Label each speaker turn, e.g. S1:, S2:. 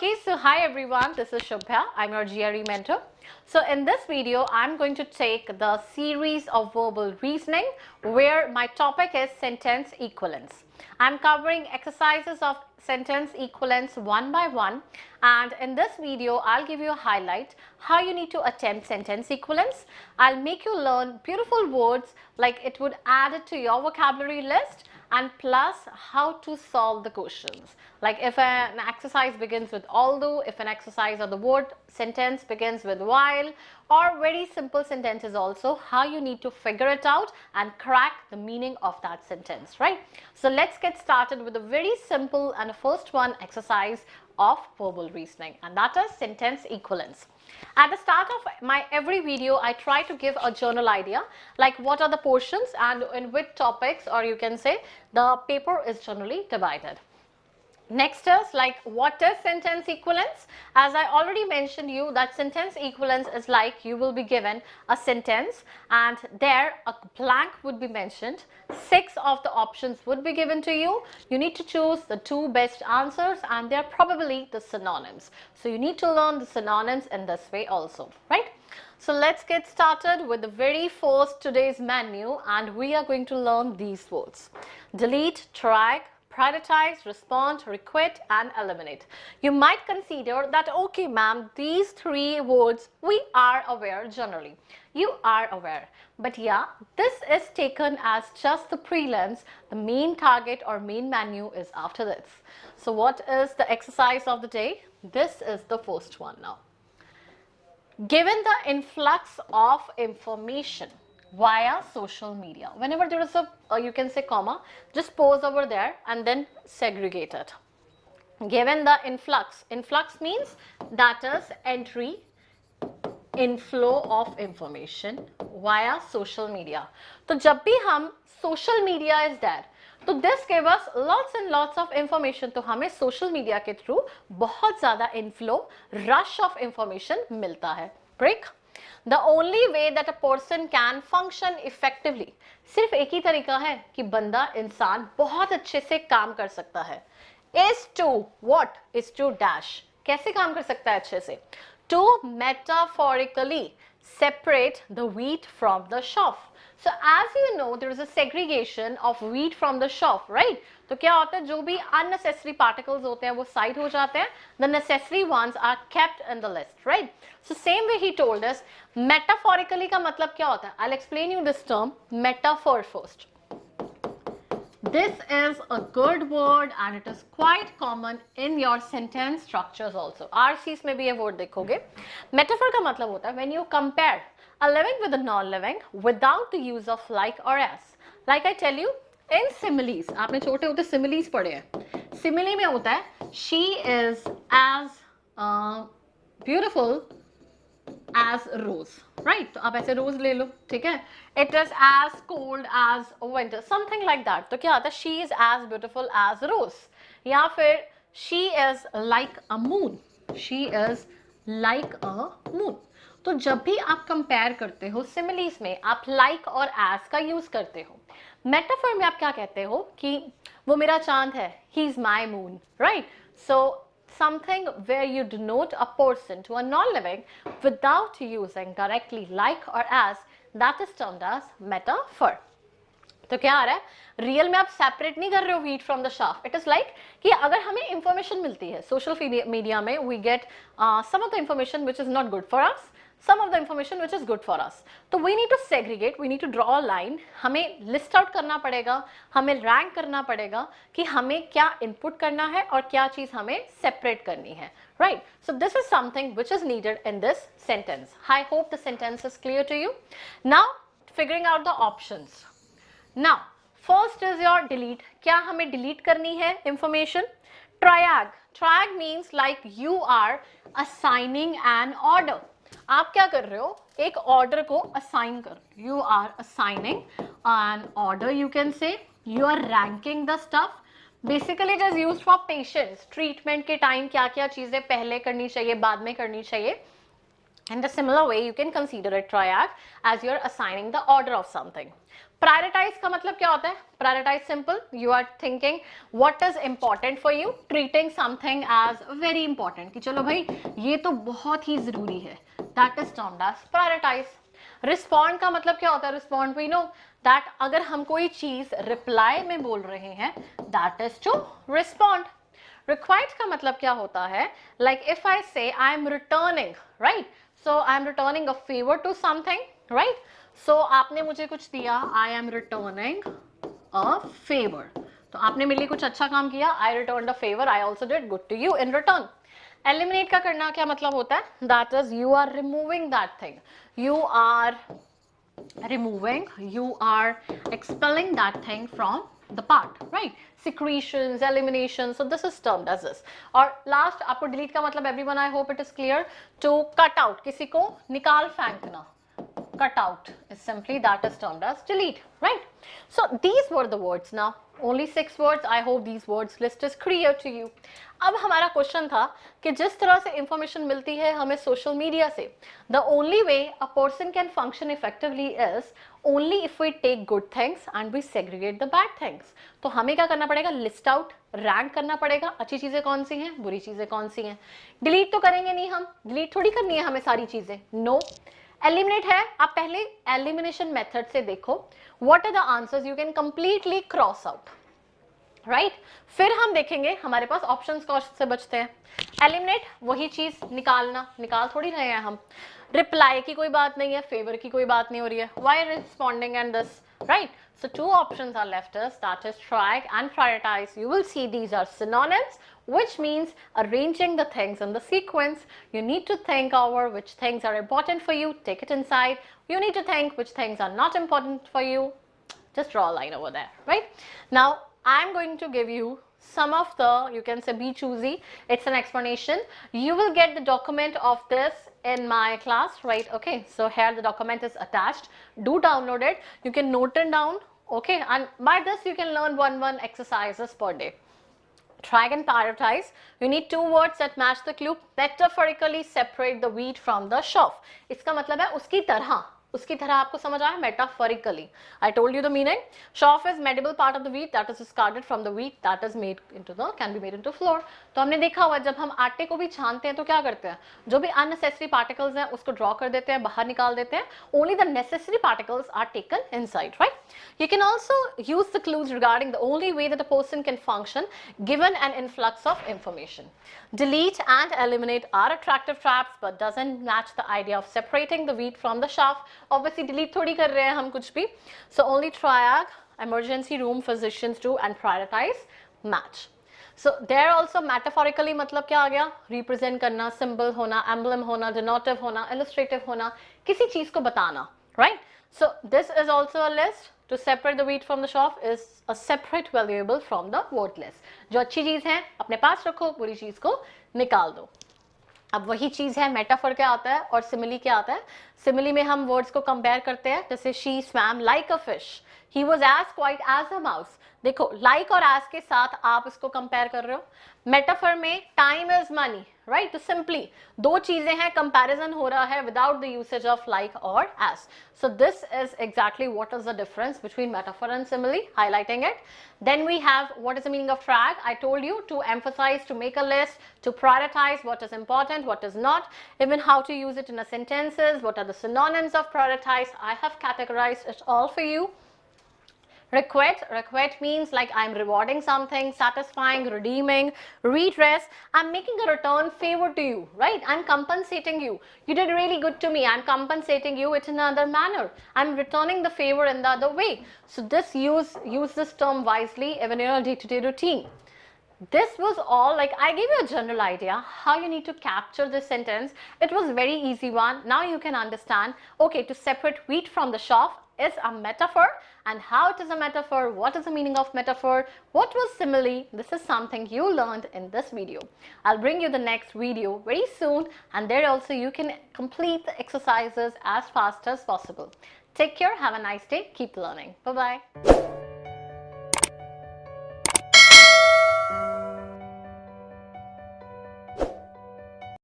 S1: Okay, so hi everyone, this is Shubhya. I'm your GRE mentor. So in this video, I'm going to take the series of verbal reasoning where my topic is sentence equivalence. I'm covering exercises of sentence equivalence one by one, and in this video, I'll give you a highlight how you need to attempt sentence equivalence. I'll make you learn beautiful words like it would add it to your vocabulary list, and plus how to solve the questions. Like if an exercise begins with although, if an exercise or the word sentence begins with while, or very simple sentences also, how you need to figure it out and crack the meaning of that sentence, right? So let's get started with a very simple and first one exercise of verbal reasoning, and that is sentence equivalence. At the start of my every video, I try to give a journal idea, like what are the portions and in which topics, or you can say the paper is generally divided. Next is like what is sentence equivalence? As I already mentioned you that sentence equivalence is like you will be given a sentence and there a blank would be mentioned. 6 of the options would be given to you. You need to choose the 2 best answers and they are probably the synonyms. So you need to learn the synonyms in this way also, right? So let's get started with the very first today's menu and we are going to learn these words. Delete, drag, prioritize, respond, requite and eliminate. You might consider that okay ma'am, these 3 words we are aware generally. You are aware. But yeah, this is taken as just the prelims. The main target or main menu is after this. So what is the exercise of the day? This is the first one now. Given the influx of information via social media, whenever there is a you can say comma, just pause over there and then segregate it. Given the influx means that is entry, inflow of information via social media. तो जब भी हम social media is there, तो this gave us lots and lots of information. तो हमें social media के through बहुत ज़्यादा inflow, rush of information मिलता है. Break. The only way that a person can function effectively, सिर्फ एक ही तरीका है कि बंदा इंसान बहुत अच्छे से काम कर सकता है, is to what? Is to dash. कैसे काम कर सकता है अच्छे से? To metaphorically separate the wheat from the chaff. So as you know, there is a segregation of wheat from the chaff, right? तो क्या होता है, जो भी unnecessary particles होते हैं वो side हो जाते हैं. The necessary ones are kept in the list, right? So same way he told us, metaphorically का मतलब क्या होता है? I'll explain you this term, metaphor first. This is a good word and it is quite common in your sentence structures also. RCs में भी ये word देखोगे. Metaphor का मतलब होता है when you compare a living with a non-living without the use of like or as. Like I tell you, in similes, आपने छोटे होते similes पढ़े हैं. Simile में होता है she is as beautiful as rose, right? तो आप ऐसे rose ले लो, ठीक है? It is as cold as winter, something like that. तो क्या आता है? She is as beautiful as rose. या फिर she is like a moon. She is like a moon. तो जब भी आप कंपेयर करते हो सिमिलीज में आप like और as का यूज करते हो. मेटाफर में आप क्या कहते हो कि वो मेरा चांद है, he is my moon, right? So something where you denote a person to a non-living without using directly like or as, that is termed as metaphor. तो क्या आ रहा है, रियल में आप सेपरेट नहीं कर रहे हो wheat from the chaff. It is like कि अगर हमें इंफॉर्मेशन मिलती है सोशल मीडिया में, we get some of the information which is not good for us, some of the information which is good for us. तो we need to segregate, we need to draw a line. हमें list out करना पड़ेगा, हमें rank करना पड़ेगा कि हमें क्या input करना है और क्या चीज़ हमें separate करनी है, right? So this is something which is needed in this sentence. I hope the sentence is clear to you. Now figuring out the options. Now first is your delete. क्या हमें delete करनी है information? Triag. Triag means like you are assigning an order. आप क्या कर रहे हो, एक ऑर्डर को असाइन कर, you are assigning an order, you can say you are ranking the stuff. Basically it is used for patients. Treatment के time क्या क्या चीजें पहले करनी चाहिए, बाद में करनी चाहिए, In the similar way, you can consider a triad as you're assigning the order of something. Prioritize का मतलब क्या होता है? Prioritize simple. You are thinking what is important for you, treating something as very important. कि चलो भाई ये तो बहुत ही जरूरी है. That is termed as prioritize. Respond का मतलब क्या होता है? Respond we know that अगर हम कोई चीज reply में बोल रहे हैं, that is to respond. Requite का मतलब क्या होता है? Like if I say I am returning, right? So I am returning a favor to something, right? So आपने मुझे कुछ दिया, I am returning a favor. तो आपने मेरे लिए कुछ अच्छा काम किया, I returned a favor, I also did good to you in return. Eliminate का करना क्या मतलब होता है? That is you are removing that thing. You are removing, you are expelling that thing from the part, right? Secretions, elimination, so this is termed as this. और last आपको delete का मतलब everyone, I hope it is clear, to cut out, किसी को निकाल फेंकना, cut out is simply that is termed as delete, right? So these were the words. Now only 6 words. I hope these words list is clear to you. अब हमारा question था कि जिस तरह से इंफॉर्मेशन मिलती है हमें सोशल मीडिया से, the only way a person can function effectively is only if we take good things and we segregate the bad things. तो हमें क्या करना पड़ेगा? लिस्ट आउट, रैंक करना पड़ेगा, अच्छी चीजें कौन सी हैं, बुरी चीजें कौन सी हैं. डिलीट तो करेंगे नहीं हम, डिलीट थोड़ी करनी है हमें सारी चीजें, नो. एलिमिनेट है, आप पहले एलिमिनेशन मेथड से देखो what are the answers you can completely cross out, right? फिर हम देखेंगे हमारे पास ऑप्शंस कौन से बचते हैं. एलिमिनेट वही चीज निकालना, निकाल थोड़ी रहे हैं हम. रिप्लाई की कोई बात नहीं है, फेवर की कोई बात नहीं हो रही है. Why responding and this, right? So 2 options are left us, that is triad and prioritize. You will see these are synonyms, which means arranging the things in the sequence. You need to think over which things are important for you, take it inside. You need to think which things are not important for you. Just draw a line over there, right? Now I'm going to give you some of the, you can say be choosy, it's an explanation. You will get the document of this in my class, right? Okay, so here the document is attached. Do download it. You can note it down, okay? And by this you can learn 1 exercises per day. Triad and prioritize. You need 2 words that match the clue. Metaphorically separate the wheat from the chaff. इसका मतलब है उसकी तरह आपको समझ आया? Metaphorically. I told you the meaning. Chaff is medible part of the wheat that is discarded from the wheat that is made into the, can be made into flour. तो हमने देखा हुआ जब हम आटे को भी छानते हैं तो क्या करते हैं? जो भी unnecessary particles हैं उसको draw कर देते हैं, बाहर निकाल देते हैं. Only the necessary particles are taken inside, right? You can also use the clues regarding the only way that a person can function given an influx of information. Delete and eliminate are attractive traps but doesn't match the idea of separating the wheat from the chaff. Obviously delete थोड़ी कर रहे हैं हम कुछ भी. So only triad, emergency room physicians do and prioritize match. So there also metaphorically मतलब क्या आ गया? Represent करना, symbol होना, emblem होना, denotative होना, illustrative होना, किसी चीज को बताना, right? So this is also a list. To separate the wheat from the chaff is a separate valuable from the word list. जो अच्छी चीज है अपने पास रखो, बुरी चीज को निकाल दो. अब वही चीज है, मेटाफर क्या आता है और सिमिली क्या आता है? सिमिली में हम वर्ड्स को कंपेयर करते हैं, जैसे she swam like a fish, he was as quiet as a mouse. देखो like और as के साथ आप इसको कंपेयर कर रहे हो. मेटाफर में time is money, right? तो simply 2 चीजें हैं, कंपैरिजन हो रहा है without the usage of like or as. So this is exactly what is the difference between metaphor and simile, highlighting it. Then we have what is the meaning of triad. I told you to emphasize, to make a list, to prioritize what is important, what is not, even how to use it in a sentences, what are the synonyms of prioritize. I have categorized it all for you. Requite means like I'm rewarding something, satisfying, redeeming. Redress, I'm making a return favor to you, right? I'm compensating you. You did really good to me. I'm compensating you in another manner. I'm returning the favor in the other way. So this use this term wisely even in your day-to-day routine. This was all, like I gave you a general idea how you need to capture this sentence. It was very easy one. Now you can understand, okay, to separate wheat from the chaff is a metaphor, and how it is a metaphor, what is the meaning of metaphor, what was simile. This is something you learned in this video. I'll bring you the next video very soon, and there also you can complete the exercises as fast as possible. Take care, have a nice day, keep learning. Bye-bye.